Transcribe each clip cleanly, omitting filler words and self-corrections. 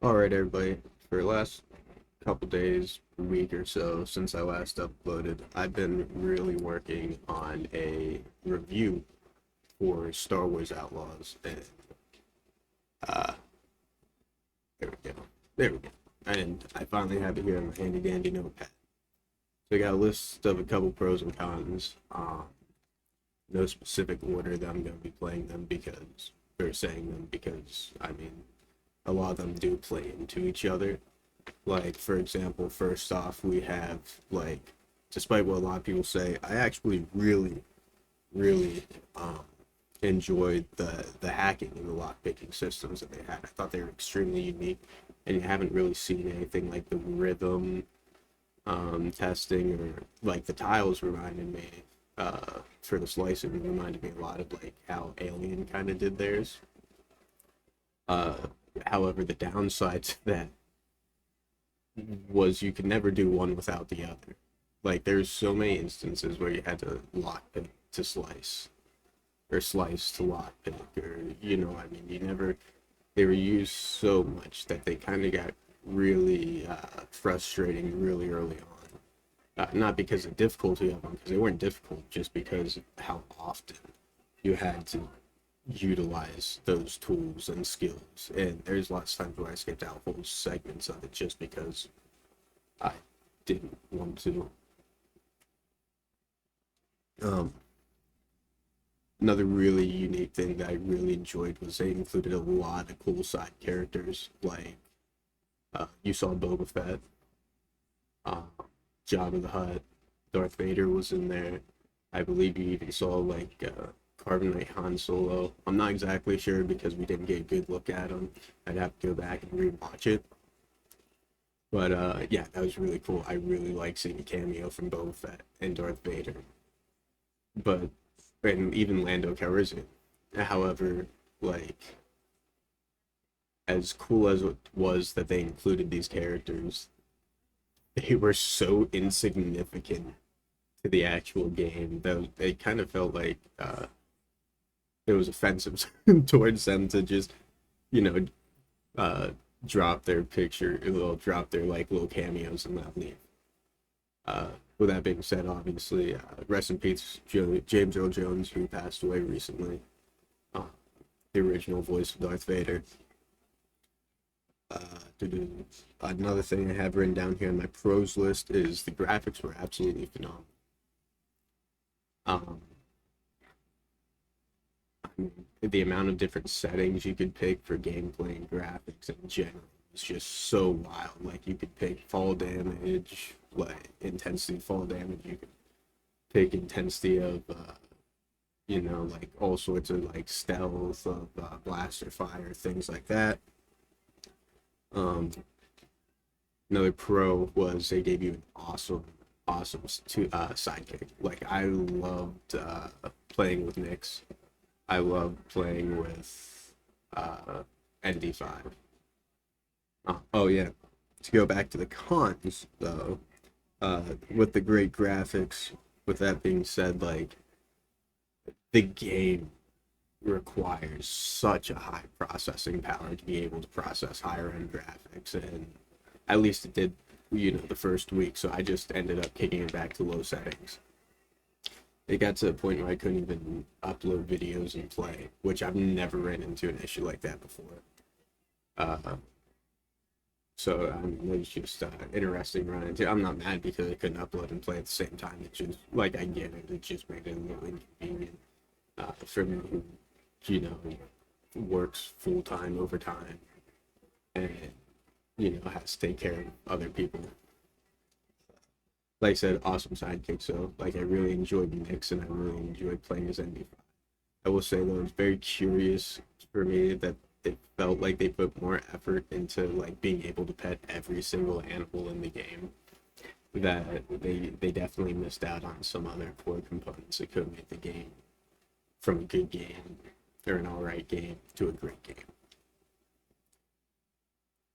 All right, everybody. For the last couple days, week or so since I last uploaded, I've been really working on a review for Star Wars Outlaws, and uh, there we go, there we go. And I finally have it here in my handy dandy notepad. So I got a list of a couple pros and cons. No specific order that I'm going to be playing them because, or saying them because, I mean, a lot of them do play into each other. Like, for example, first off, we have, like, despite what a lot of people say, I actually really um, enjoyed the hacking and the lock picking systems that they had. I thought they were extremely unique, and you haven't really seen anything like the rhythm testing, or like the tiles reminded me for the slicing reminded me a lot of like how Alien kind of did theirs. Uh, However, the downside to that was you could never do one without the other. Like there's so many instances where you had to lock pick to slice or slice to lock pick, or I mean you never they were used so much that they kind of got really frustrating really early on. Not because of difficulty of them, because they weren't difficult, just because of how often you had to utilize those tools and skills. And there's lots of times where I skipped out whole segments of it just because I didn't want to. Um, Another really unique thing that I really enjoyed was they included a lot of cool side characters. Like you saw Boba Fett, uh, Jabba the Hutt, Darth Vader was in there. I believe you even saw like Carbonite Han Solo. I'm not exactly sure because we didn't get a good look at him. I'd have to go back and rewatch it. But yeah, that was really cool. I really like seeing a cameo from Boba Fett and Darth Vader. But and even Lando Calrissian. However, like as cool as it was that they included these characters, they were so insignificant to the actual game that it kind of felt like it was offensive towards them to just you know uh, drop their picture, drop their like little cameos and that leave. Uh, with that being said, obviously, rest in peace, James Earl Jones, who passed away recently. Uh, the original voice of Darth Vader. Another thing I have written down here on my pros list is the graphics were absolutely phenomenal. Um, I mean, the amount of different settings you could pick for gameplay and graphics in general is just so wild. Like you could pick fall damage, like intensity fall damage. You could pick intensity of like all sorts of like stealth of blaster fire, things like that. Um, Another pro was they gave you an awesome sidekick. Like I loved playing with Nyx. I loved playing with ND5. Oh yeah, to go back to the cons though, with the great graphics. With that being said, like the game requires such a high processing power to be able to process higher end graphics, and at least it did, the first week. So I just ended up kicking it back to low settings. It got to a point where I couldn't even upload videos and play, which I've never ran into an issue like that before. Uh, so I mean, it was just interesting running into. I'm not mad because I couldn't upload and play at the same time. It just like I get it. It just made it a little inconvenient for me who you know works full time overtime and has to take care of other people. Like I said, awesome sidekick. So like I really enjoyed Nyx and I really enjoyed playing as NB5. I will say though, it's very curious for me that it felt like they put more effort into like being able to pet every single animal in the game. That they definitely missed out on some other core components that could make the game from a good game or an alright game to a great game.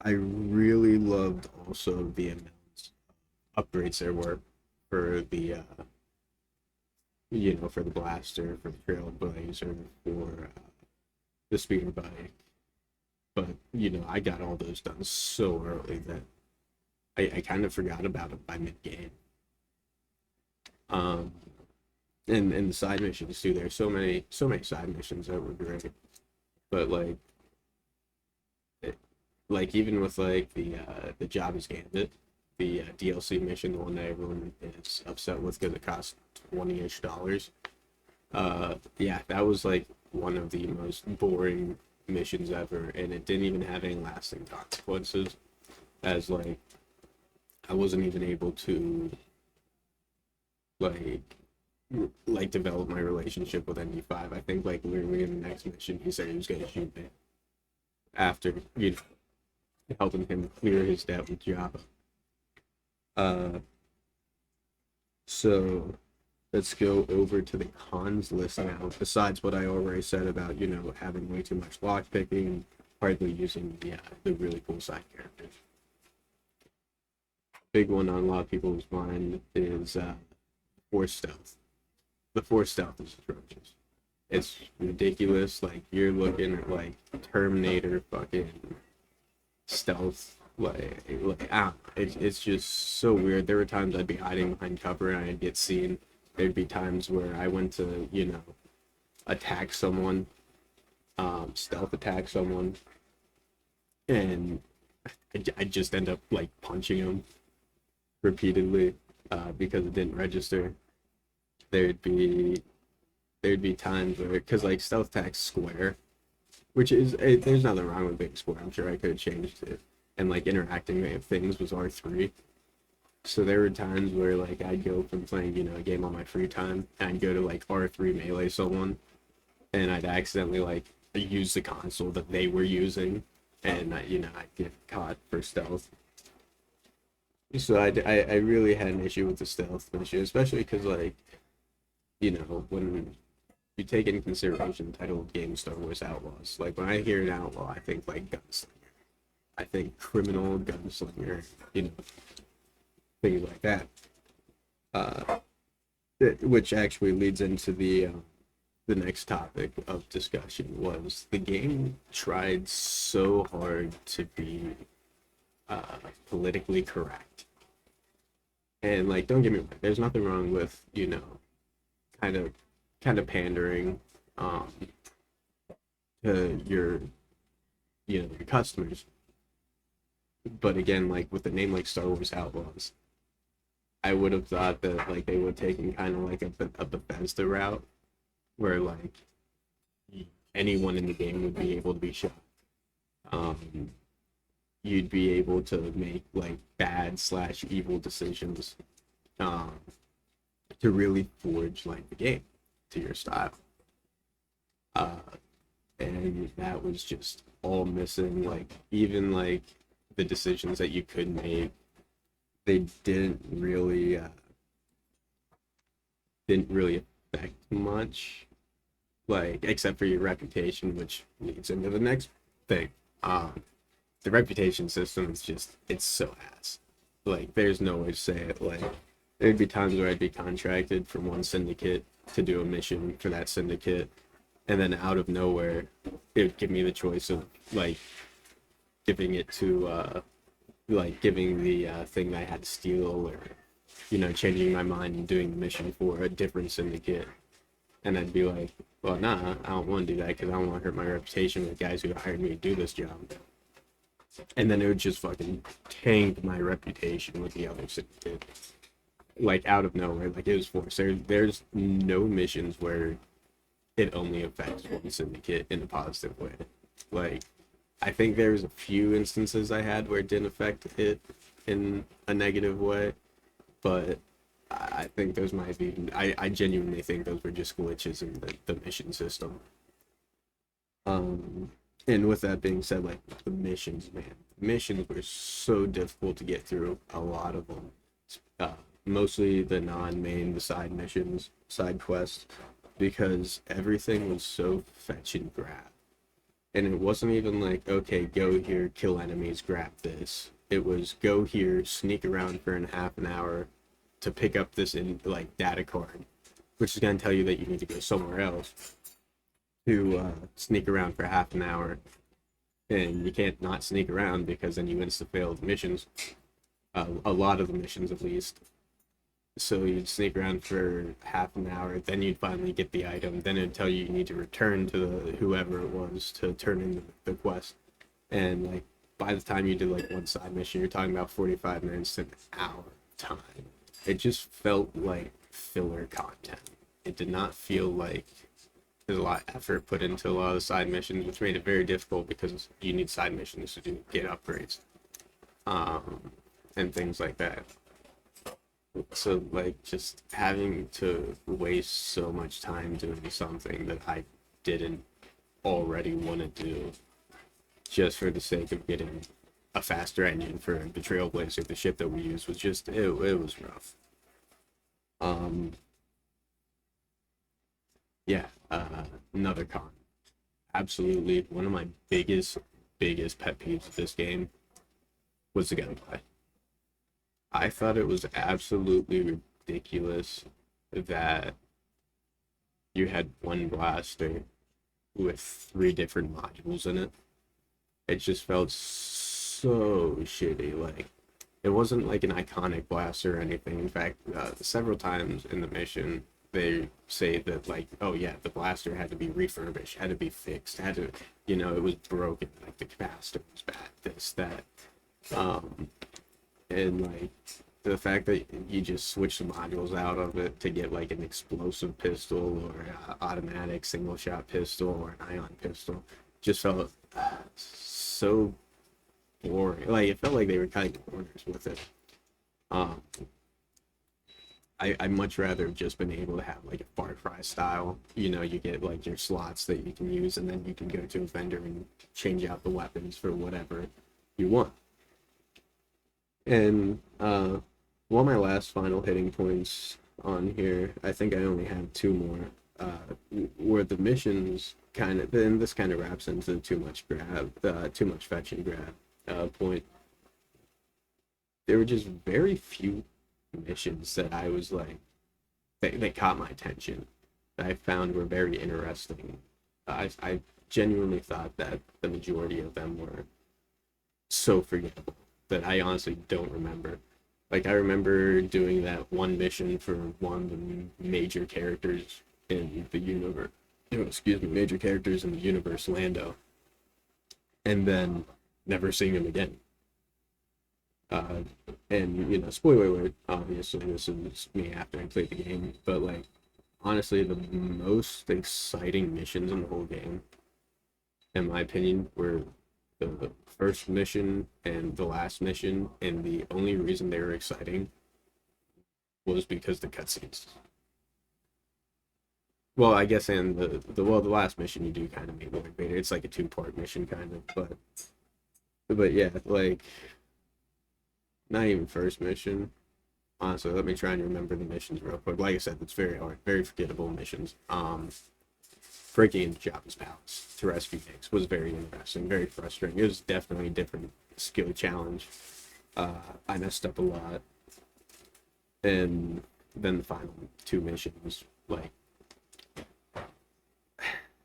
I really loved also the amount of upgrades there were for the for the blaster, for the trailblazer, for the speeder bike. But I got all those done so early that I kind of forgot about it by mid game. Um, and the side missions too. There's so many side missions that were great, but like even with like the Jabba's Gambit, the DLC mission, the one that everyone is upset with because it cost $20-ish. Yeah, that was like one of the most boring missions ever, and it didn't even have any lasting consequences. As like, I wasn't even able to like like develop my relationship with ND5. I think like literally in the next mission, he said he was gonna shoot me after helping him clear his debt with Jabba. Uh, so let's go over to the cons list now. Besides what I already said about having way too much lock picking, hardly using the really cool side characters. Big one on a lot of people's mind is force stealth. The force stealth is atrocious. It's ridiculous. Like you're looking at like Terminator fucking stealth. It's just so weird. There were times I'd be hiding behind cover and I'd get seen. There'd be times where I went to attack someone, stealth attack someone, and I just end up like punching them repeatedly because it didn't register. There'd be times where, because like stealth attack square, which is there's nothing wrong with being square. I'm sure I could have changed it, and like interacting with things was R3. So there were times where like I'd go from playing a game on my free time and I'd go to like R3 melee someone, and I'd accidentally like use the console that they were using, and I'd get caught for stealth. So I really had an issue with the stealth issue, especially because like when you take into consideration the title of the game, Star Wars Outlaws. Like when I hear an outlaw, I think like gunslinger. I think criminal gunslinger, things like that. Uh, which actually leads into the next topic of discussion. Was the game tried so hard to be uh, politically correct, and like don't get me wrong, there's nothing wrong with kind of pandering um, to your customers. But again, like with a name like Star Wars Outlaws, I would have thought that like they would have taken kind of like a Bethesda route where like anyone in the game would be able to be shot. Um, you'd be able to make like bad/evil decisions um, to really forge like the game to your style. Uh, and that was just all missing. Like even like the decisions that you could make, they didn't really affect much, like except for your reputation, which leads into the next thing. The reputation system is just it's so ass. Like there's no way to say it. Like there'd be times where I'd be contracted from one syndicate to do a mission for that syndicate, and then out of nowhere, it would give me the choice of like giving it to like giving the thing that I had to steal, or changing my mind and doing the mission for a different syndicate. And I'd be like, well, nah, I don't want to do that because I don't want to hurt my reputation with guys who hired me to do this job. And then it would just fucking tank my reputation with the other syndicate, like out of nowhere. Like it was forced. There's no missions where it only affects one syndicate in a positive way. Like I think there's a few instances I had where it didn't affect it in a negative way, but I think those might be. I genuinely think those were just glitches in the mission system. Um, and with that being said, like the missions, man, missions were so difficult to get through. A lot of them, uh, mostly the non-main, the side missions, side quests, because everything was so fetch and grab. And it wasn't even like, okay, go here, kill enemies, grab this. It was go here, sneak around for half an hour to pick up this in like data card, which is going to tell you that you need to go somewhere else to sneak around for half an hour and you can't not sneak around because then you insta fail the missions, a lot of the missions at least. So you'd sneak around for half an hour, then you'd finally get the item, then it'd tell you need to return to whoever it was to turn in the quest. And like by the time you did like one side mission, you're talking about 45 minutes to an hour of time. It just felt like filler content. It did not feel like there's a lot of effort put into a lot of the side missions, which made it very difficult because you need side missions to get upgrades, um, and things like that. So like just having to waste so much time doing something that I didn't already want to do just for the sake of getting a faster engine for the Trailblazer, the ship that we used, was just it was rough. Um, yeah, another con. Absolutely, one of my biggest pet peeves of this game was the gunplay. I thought it was absolutely ridiculous that you had one blaster with three different modules in it. It just felt so shitty. Like it wasn't like an iconic blaster or anything. In fact, several times in the mission, they say that like, oh yeah, the blaster had to be refurbished, had to be fixed, had to, it was broken. Like the capacitor was bad, this, that, um, and like the fact that you just switch the modules out of it to get like an explosive pistol or an automatic single shot pistol or an ion pistol just felt so boring. Like it felt like they were cutting corners with it. Um, I much rather have just been able to have like a Far Cry style. You get like your slots that you can use, and then you can go to a vendor and change out the weapons for whatever you want. And one of my last final hitting points on here, I think I only have two more, where the missions kind of, then this kind of wraps into the too much fetch and grab point. There were just very few missions that I was like, they caught my attention, that I found were very interesting. I genuinely thought that the majority of them were so forgettable that I honestly don't remember. Like I remember doing that one mission for one of the major characters in the universe. Excuse me, major characters in the universe, Lando, and never seeing him again. Uh, and spoiler alert. Obviously, this is me after I played the game, but like honestly, the most exciting missions in the whole game, in my opinion, were the first mission and the last mission, and the only reason they were exciting was because the cutscenes. Well, I guess in the last mission you do kind of meet Lord Vader. It's like a two-part mission kind of, but yeah, like not even first mission. Honestly, let me try and remember the missions real quick. Like I said, it's very hard, very forgettable missions. Breaking into Jabba's palace to rescue Hicks was very interesting, very frustrating. It was definitely a different skill challenge. I messed up a lot, and then the final two missions, like,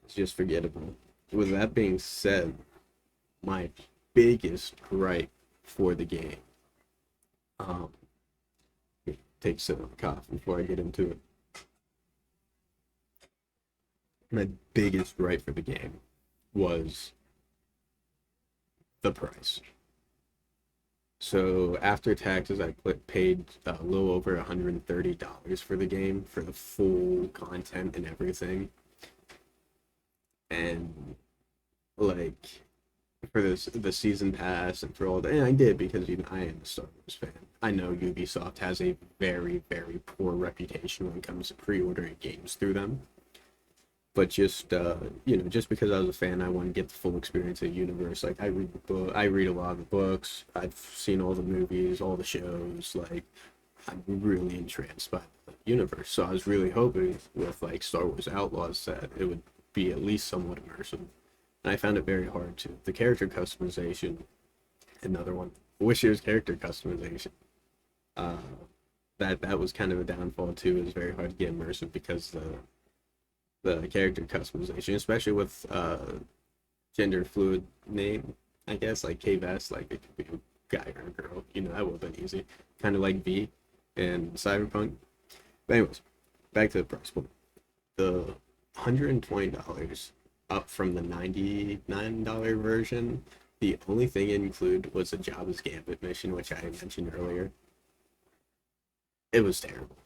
it's just forgettable. With that being said, my biggest gripe for the game, um, take a sip of coffee before I get into it. My biggest gripe for the game was the price. So after taxes, I paid a little over $130 for the game for the full content and everything. And like for the season pass and for all that, and I did because I am a Star Wars fan. I know Ubisoft has a very, very poor reputation when it comes to pre-ordering games through them. But just just because I was a fan, I want to get the full experience of the universe. Like I read a lot of the books, I've seen all the movies, all the shows. Like I'm really entranced by the universe. So I was really hoping with like Star Wars Outlaws that it would be at least somewhat immersive. And I found it very hard to. The character customization, another one. Wish there was character customization. Uh, that was kind of a downfall too. It was very hard to get immersive because the character customization, especially with gender fluid name, I guess, like K-Vest, like it could be a guy or a girl. That would have been easy. Kind of like V in Cyberpunk. But anyways, back to the price point. The $120 up from the $99 version. The only thing it included was a Jabba's Gambit mission, which I mentioned earlier. It was terrible.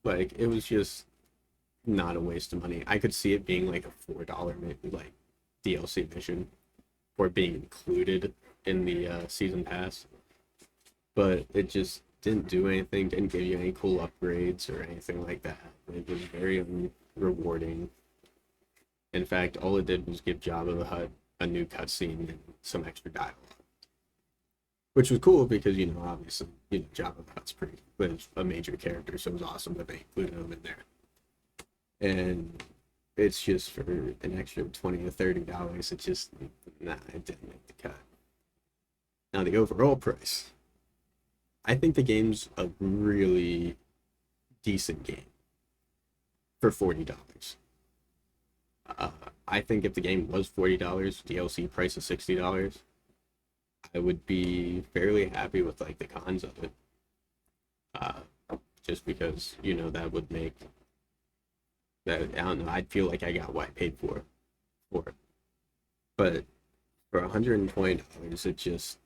Like, it was just not a waste of money. I could see it being like a $4 maybe like DLC mission or being included in the season pass, but it just didn't do anything, didn't give you any cool upgrades or anything like that. It was very rewarding. In fact, all it did was give Jabba the Hutt a new cutscene and some extra dialogue, which was cool because obviously Jabba the Hutt's was a major character, so it was awesome that they included him in there. And it's just for an extra $20 or $30. It just it didn't make the cut. Now the overall price, I think the game's a really decent game for $40. I think if the game was $40, DLC price is $60, I would be fairly happy with like the cons of it. Just because that would make that, I don't know, I'd feel like I got what I paid for it. But for $120,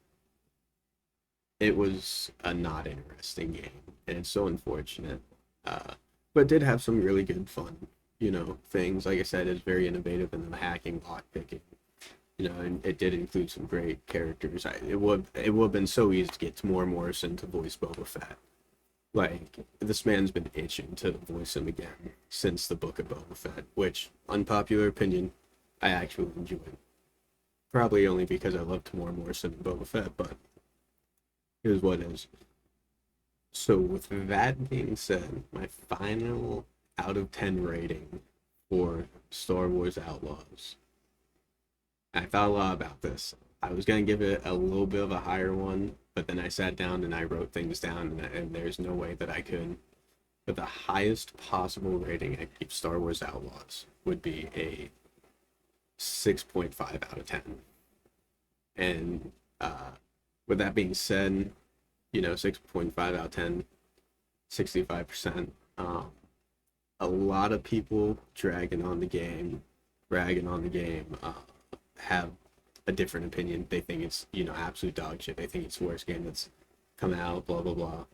it was a not interesting game, and it's so unfortunate. But it did have some really good fun, things. Like I said, it's very innovative in the hacking, lock picking, and it did include some great characters. It would have been so easy to get more Morrison to voice Boba Fett. Like, this man's been itching to voice him again since the Book of Boba Fett, which, unpopular opinion, I actually enjoyed. Probably only because I love Tamora Morrison and Boba Fett, but here's what it is. So with that being said, my final out of 10 rating for Star Wars Outlaws. I thought a lot about this. I was going to give it a little bit of a higher one, but then I sat down and I wrote things down, and there's no way that I could. But the highest possible rating I give Star Wars Outlaws would be a 6.5 out of 10. And with that being said, 6.5 out of 10, 65%. A lot of people ragging on the game, have a different opinion. They think it's, absolute dog shit. They think it's the worst game that's come out, blah, blah, blah.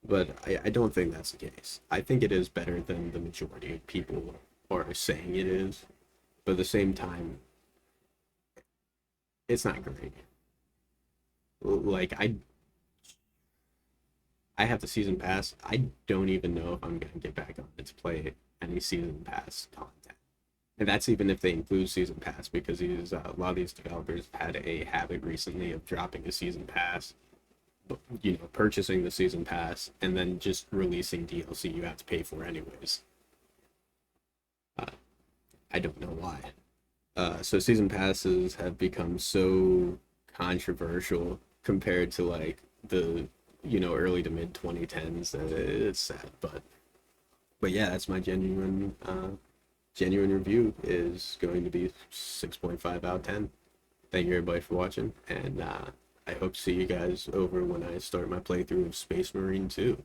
But I don't think that's the case. I think it is better than the majority of people are saying it is. But at the same time, it's not great. Like, I have the season pass. I don't even know if I'm going to get back on it to play any season pass content. And that's even if they include season pass, because a lot of these developers had a habit recently of dropping a season pass, purchasing the season pass, and then just releasing DLC you have to pay for anyways. I don't know why. So season passes have become so controversial compared to like the early to mid 2010s that it's sad. But yeah, that's my genuine review is going to be 6.5 out of 10. Thank you everybody for watching, and I hope to see you guys over when I start my playthrough of Space Marine 2.